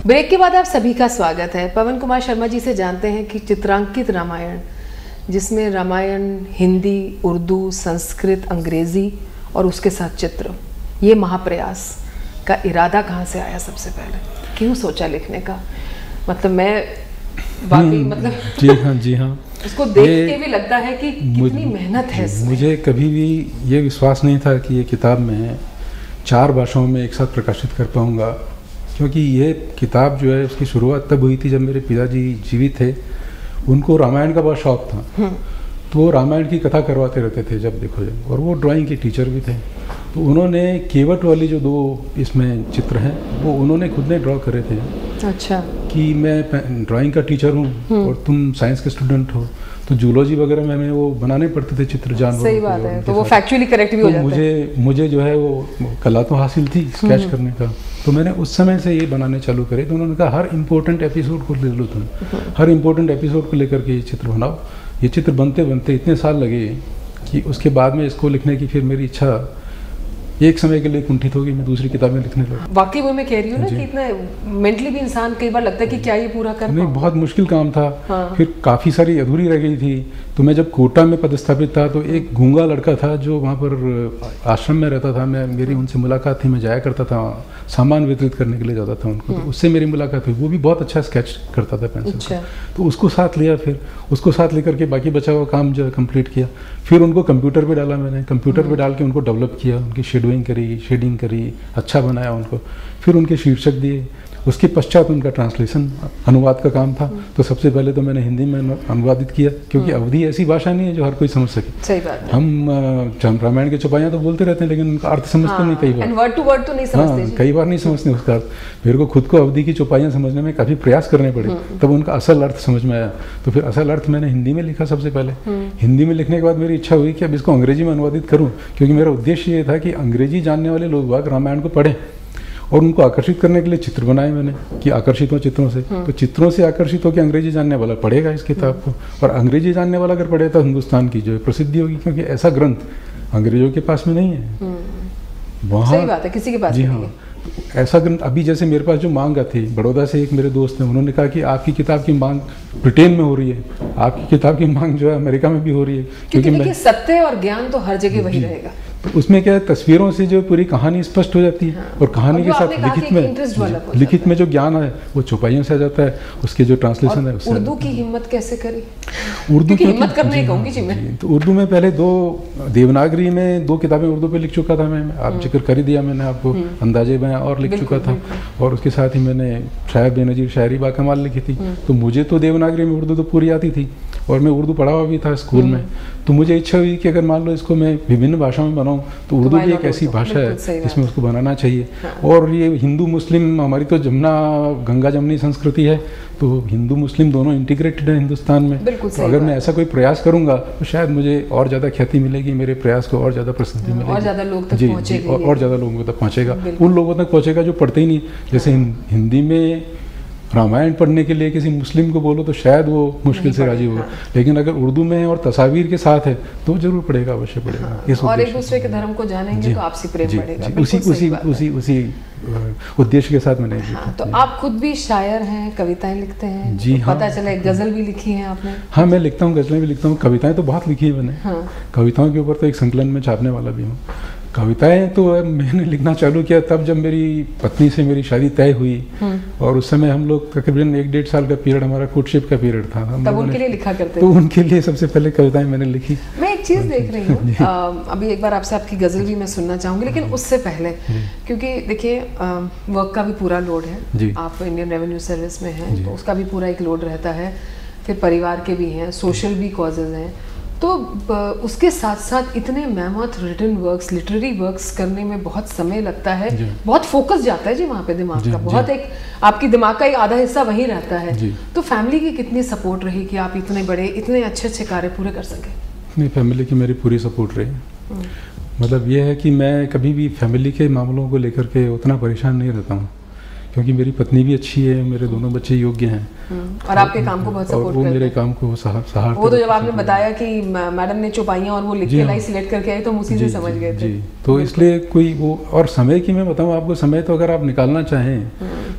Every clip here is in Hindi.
ब्रेक के बाद आप सभी का स्वागत है। पवन कुमार शर्मा जी से जानते हैं कि चित्रांकित रामायण, जिसमें रामायण हिंदी, उर्दू, संस्कृत, अंग्रेजी और उसके साथ चित्र, ये महाप्रयास का इरादा कहाँ से आया? सबसे पहले क्यों सोचा लिखने का? मतलब मैं वाकई मतलब जी हाँ उसको देख के भी लगता है कि कितनी मेहनत है इसमें। मुझे कभी भी ये विश्वास नहीं था कि ये किताब मैं 4 भाषाओं में एक साथ प्रकाशित कर पाऊँगा, क्योंकि ये किताब जो है उसकी शुरुआत तब हुई थी जब मेरे पिताजी जीवित थे। उनको रामायण का बहुत शौक था, तो वो रामायण की कथा करवाते रहते थे जब देखो जब, और वो ड्राइंग के टीचर भी थे। तो उन्होंने केवट वाली जो 2 इसमें चित्र हैं वो उन्होंने खुद ने ड्रॉ करे थे। अच्छा। कि मैं ड्राइंग का टीचर हूँ और तुम साइंस के स्टूडेंट हो, तो जूलॉजी वगैरह में हमें वो बनाने पड़ते थे चित्र जानवर। सही बात है, तो वो फैक्चुअली करेक्ट भी हो जाता है। मुझे जो है वो कला तो हासिल थी स्केच करने का, तो मैंने उस समय से ये बनाने चालू करे। तो उन्होंने कहा हर इम्पोर्टेंट एपिसोड को ले लो तुम, हर इम्पोर्टेंट एपिसोड को लेकर के ये चित्र बनाओ। ये चित्र बनते बनते इतने साल लगे कि उसके बाद में इसको लिखने की फिर मेरी इच्छा एक समय के लिए कुंठित होगी, मैं दूसरी किताबें लिखने लगा। वाकई वो मैं कह रही हूँ ना कि इतना मेंटली भी इंसान कई बार लगता है कि क्या ये पूरा कर नहीं, बहुत मुश्किल काम था। हाँ। फिर काफ़ी सारी अधूरी रह गई थी। तो मैं जब कोटा में पदस्थापित था तो एक गूंगा लड़का था जो वहाँ पर आश्रम में रहता था। मेरी उनसे मुलाकात थी, मैं जाया करता था, सामान वितरित करने के लिए जाता था उनको। तो उससे मेरी मुलाकात हुई। वो भी बहुत अच्छा स्केच करता था पेंसिल से। तो उसको साथ लिया, फिर उसको साथ लेकर के बाकी बचा हुआ काम जो कंप्लीट किया। फिर उनको कंप्यूटर पे डाला मैंने, कंप्यूटर पे डाल के उनको डेवलप किया, उनकी शेडिंग करी, अच्छा बनाया उनको। फिर उनके शीर्षक दिए, उसके पश्चात उनका ट्रांसलेशन, अनुवाद का काम था। तो सबसे पहले तो मैंने हिंदी में अनुवादित किया, क्योंकि अवधी ऐसी भाषा नहीं है जो हर कोई समझ सके। सही बात है। हम रामायण के चौपाइयाँ तो बोलते रहते हैं, लेकिन उनका अर्थ समझते नहीं कई बार। वर्ड टू वर्ड तो नहीं समझते। कई बार नहीं समझते उसका अर्थ। मेरे को खुद को अवधी की चौपाइयाँ समझने में काफ़ी प्रयास करने पड़े, तब उनका असल अर्थ समझ में आया। तो फिर असल अर्थ मैंने हिंदी में लिखा सबसे पहले। हिंदी में लिखने के बाद मेरी इच्छा हुई कि अब इसको अंग्रेजी में अनुवादित करूँ, क्योंकि मेरा उद्देश्य ये था कि अंग्रेजी जानने वाले लोग रामायण को पढ़ें और उनको आकर्षित करने के लिए चित्र बनाए मैंने, कि आकर्षित हो चित्रों से। तो चित्रों से आकर्षित हो कि अंग्रेजी जानने वाला पढ़ेगा इस किताब को, और अंग्रेजी जानने वाला अगर पढ़े तो हिंदुस्तान की जो प्रसिद्धि होगी, क्योंकि ऐसा ग्रंथ अंग्रेजों के पास में नहीं है। वहाँ सही बात है, किसी के पास जी हाँ, ऐसा ग्रंथ अभी जैसे मेरे पास जो मांग थी, बड़ौदा से एक मेरे दोस्त ने, उन्होंने कहा कि आपकी किताब की मांग ब्रिटेन में हो रही है, आपकी किताब की मांग जो है अमेरिका में भी हो रही है। क्योंकि देखिए सत्य और ज्ञान तो हर जगह वही रहेगा। तो उसमें क्या है, तस्वीरों से जो पूरी कहानी स्पष्ट हो जाती है। और कहानी के साथ लिखित में जो ज्ञान है वो चौपाइयों से आ जाता है, उसके जो ट्रांसलेशन है उससे। उर्दू की हिम्मत कैसे करी? उर्दू की हिम्मत करना ही कहूँगी जी मैं। तो उर्दू में पहले 2 देवनागरी में 2 किताबें उर्दू पे लिख चुका था मैं, आप जिक्र कर ही दिया मैंने आपको, अंदाजे बयां और लिख चुका था। और उसके साथ ही मैंने शायर बेनज़ीर शायरी बाकमाल लिखी थी। तो मुझे तो देवनागरी में उर्दू तो पूरी आती थी, और मैं उर्दू पढ़ा हुआ भी था स्कूल में। तो मुझे इच्छा हुई कि अगर मान लो इसको मैं विभिन्न भाषाओं में बनाऊं, तो उर्दू भी एक ऐसी भाषा है जिसमें उसको बनाना चाहिए। और ये हिंदू मुस्लिम, हमारी तो गंगा जमनी संस्कृति है, तो हिंदू मुस्लिम दोनों इंटीग्रेटेड है हिंदुस्तान में। तो अगर मैं ऐसा कोई प्रयास करूंगा तो शायद मुझे और ज़्यादा ख्याति मिलेगी, मेरे प्रयास को और ज़्यादा प्रसिद्धि मिलेगी, और ज़्यादा लोग तक पहुँचेगी, और ज़्यादा लोगों तक पहुँचेगा। उन लोगों तक पहुँचेगा जो पढ़ते ही नहीं। जैसे हिंदी में रामायण पढ़ने के लिए किसी मुस्लिम को बोलो तो शायद वो मुश्किल से राजी होगा, लेकिन अगर उर्दू में और तस्वीर के साथ है तो जरूर पढ़ेगा, अवश्य पढ़ेगा। और एक दूसरे के धर्म को जानेंगे तो आपसी प्रेम बढ़ेगा। उसी उद्देश्य के साथ मैंने। तो आप खुद भी शायर हैं, कविताएं लिखते हैं? जी हाँ, पता चला गजल भी लिखी है आपने। हाँ, मैं लिखता हूँ, गजलें भी लिखता हूँ, कविताएं तो बहुत लिखी है मैंने। कविताओं के ऊपर तो एक संकलन में छापने वाला भी हूँ। कविताएं तो मैंने लिखना चालू किया तब जब मेरी पत्नी से मेरी शादी तय हुई, और उस समय हम लोग तकरीबन 1-1.5 साल का पीरियड, हमारा कोर्टशिप का पीरियड था। तब उनके लिए लिखा करते तो उनके लिए सबसे पहले कविताएं मैंने लिखी। मैं एक चीज़ देख रही हूँ, अभी एक बार आपसे आपकी गज़ल भी मैं सुनना चाहूँगी, लेकिन उससे पहले, क्योंकि देखिए वर्क का भी पूरा लोड है, आप इंडियन रेवेन्यू सर्विस में हैं तो उसका भी पूरा एक लोड रहता है, फिर परिवार के भी हैं, सोशल भी कॉजेज़ हैं, तो उसके साथ साथ इतने मेहनत रिटन वर्क्स, लिटरेरी वर्क्स करने में बहुत समय लगता है, बहुत फोकस जाता है जी वहाँ पे दिमाग का, बहुत एक आपकी दिमाग का एक आधा हिस्सा वहीं रहता है। तो फैमिली की कितनी सपोर्ट रही कि आप इतने बड़े, इतने अच्छे कार्य पूरे कर सके? नहीं, फैमिली की मेरी पूरी सपोर्ट रही। मतलब ये है कि मैं कभी भी फैमिली के मामलों को लेकर के उतना परेशान नहीं रहता हूँ, क्योंकि मेरी पत्नी भी अच्छी है, मेरे दोनों बच्चे योग्य हैं, और आपके काम को बहुत सपोर्ट करते हैं। वो मेरे काम को वो तो जब आपने बताया कि मैडम ने चौपाइयाँ और वो लिख के लाई सिलेक्ट करके आई तो हम उसी से समझ गए थे। तो इसलिए कोई वो, और समय की मैं बताऊँ आपको, समय तो अगर आप निकालना चाहें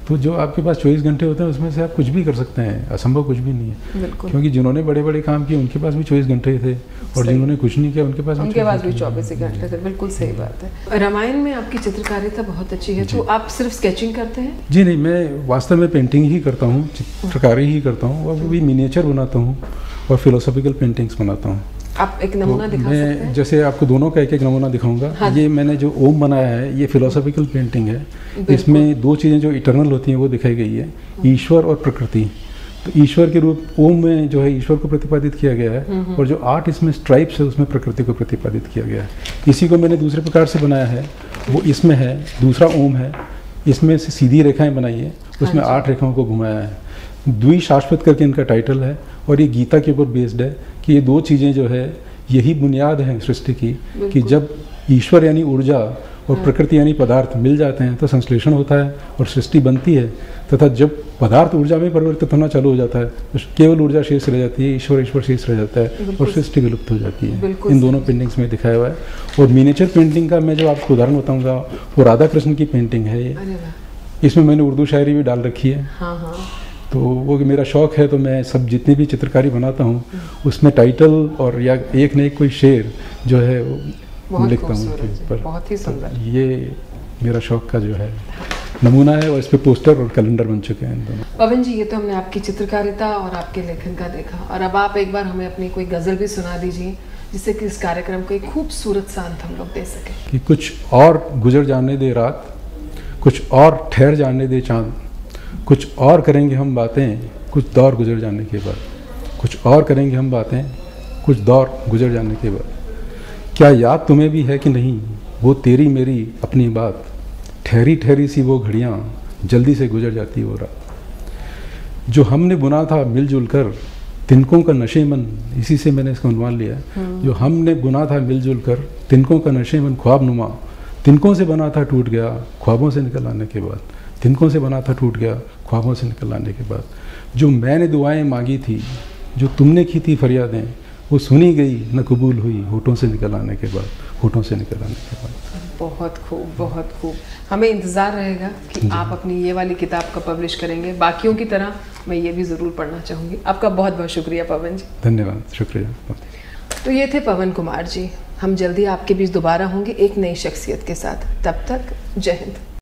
तो जो आपके पास 24 घंटे होते हैं उसमें से आप कुछ भी कर सकते हैं, असंभव कुछ भी नहीं है। क्योंकि जिन्होंने बड़े बड़े काम किए उनके पास भी 24 घंटे थे, और जिन्होंने कुछ नहीं किया उनके पास भी 24 घंटे थे। बिल्कुल सही बात है। रामायण में आपकी चित्रकारिता बहुत अच्छी है, तो आप सिर्फ स्केचिंग करते हैं? जी नहीं, मैं वास्तव में पेंटिंग ही करता हूँ, चित्रकारी ही करता हूँ, और वो भी मिनिएचर बनाता हूँ और फिलोसॉफिकल पेंटिंग्स बनाता हूँ। आप एक नमूना दिखा सकते हैं? मैं जैसे आपको दोनों का एक एक नमूना दिखाऊंगा। हाँ। ये मैंने जो ओम बनाया है, ये फिलोसॉफिकल पेंटिंग है। इसमें दो चीज़ें जो इटर्नल होती हैं वो दिखाई गई है, ईश्वर और प्रकृति। तो ईश्वर के रूप ओम में जो है ईश्वर को प्रतिपादित किया गया है, और जो 8 इसमें स्ट्राइप्स है उसमें प्रकृति को प्रतिपादित किया गया है। इसी को मैंने दूसरे प्रकार से बनाया है, वो इसमें है, दूसरा ओम है, इसमें से सीधी रेखाएं बनाई है, उसमें 8 रेखाओं को घुमाया है। द्विशाश्वत करके इनका टाइटल है, और ये गीता के ऊपर बेस्ड है कि ये दो चीज़ें जो है यही बुनियाद है सृष्टि की, कि जब ईश्वर यानी ऊर्जा और प्रकृति यानी पदार्थ मिल जाते हैं तो संश्लेषण होता है और सृष्टि बनती है, तथा जब पदार्थ ऊर्जा में परिवर्तित होना चालू हो जाता है तो केवल ऊर्जा शेष रह जाती है, ईश्वर शेष रह जाता है, और सृष्टि विलुप्त हो जाती है। इन दोनों पेंटिंग्स में दिखाया हुआ है। और मिनिएचर पेंटिंग का मैं जो आपको उदाहरण बताऊँगा, वो राधा कृष्ण की पेंटिंग है ये। इसमें मैंने उर्दू शायरी भी डाल रखी है। तो वो मेरा शौक़ है, तो मैं सब जितनी भी चित्रकारी बनाता हूँ उसमें टाइटल और या एक न एक कोई शेर जो है वो लिखता हूँ उनके ऊपर। बहुत ही सुंदर। तो ये मेरा शौक़ का जो है नमूना है, और इस पे पोस्टर और कैलेंडर बन चुके हैं दोनों। पवन जी, ये तो हमने आपकी चित्रकारिता और आपके लेखन का देखा, और अब आप एक बार हमें अपनी कोई गज़ल भी सुना दीजिए, जिससे कि इस कार्यक्रम को एक खूबसूरत सा अंत हम लोग दे सकें। कि कुछ और गुजर जाने दे रात, कुछ और ठहर जाने दे चाँद, कुछ और करेंगे हम बातें कुछ दौर गुजर जाने के बाद, कुछ और करेंगे हम बातें कुछ दौर गुजर जाने के बाद। क्या याद तुम्हें भी है कि नहीं वो तेरी मेरी अपनी बात, ठहरी ठहरी सी वो घड़ियाँ जल्दी से गुजर जाती वो रात। जो हमने बुना था मिलजुल कर तिनकों का नशेमन, इसी से मैंने इसका अनुमान लिया है। जो हमने बुना था मिलजुल कर तिनकों का नशेमन ख्वाब नुमा, तिनकों से बना था टूट गया ख्वाबों से निकल आने के बाद, तिनकों से बना था टूट गया ख्वाबों से निकल आने के बाद। जो मैंने दुआएं मांगी थी, जो तुमने की थी फरियादें, वो सुनी गई न कबूल हुई होठों से निकल आने के बाद, होठों से निकल आने के बाद। बहुत खूब, बहुत खूब। हमें इंतज़ार रहेगा कि आप अपनी ये वाली किताब का पब्लिश करेंगे। बाकियों की तरह मैं ये भी ज़रूर पढ़ना चाहूँगी। आपका बहुत बहुत शुक्रिया पवन जी। धन्यवाद, शुक्रिया। तो ये थे पवन कुमार जी। हम जल्दी आपके बीच दोबारा होंगे एक नई शख्सियत के साथ। तब तक जय हिंद।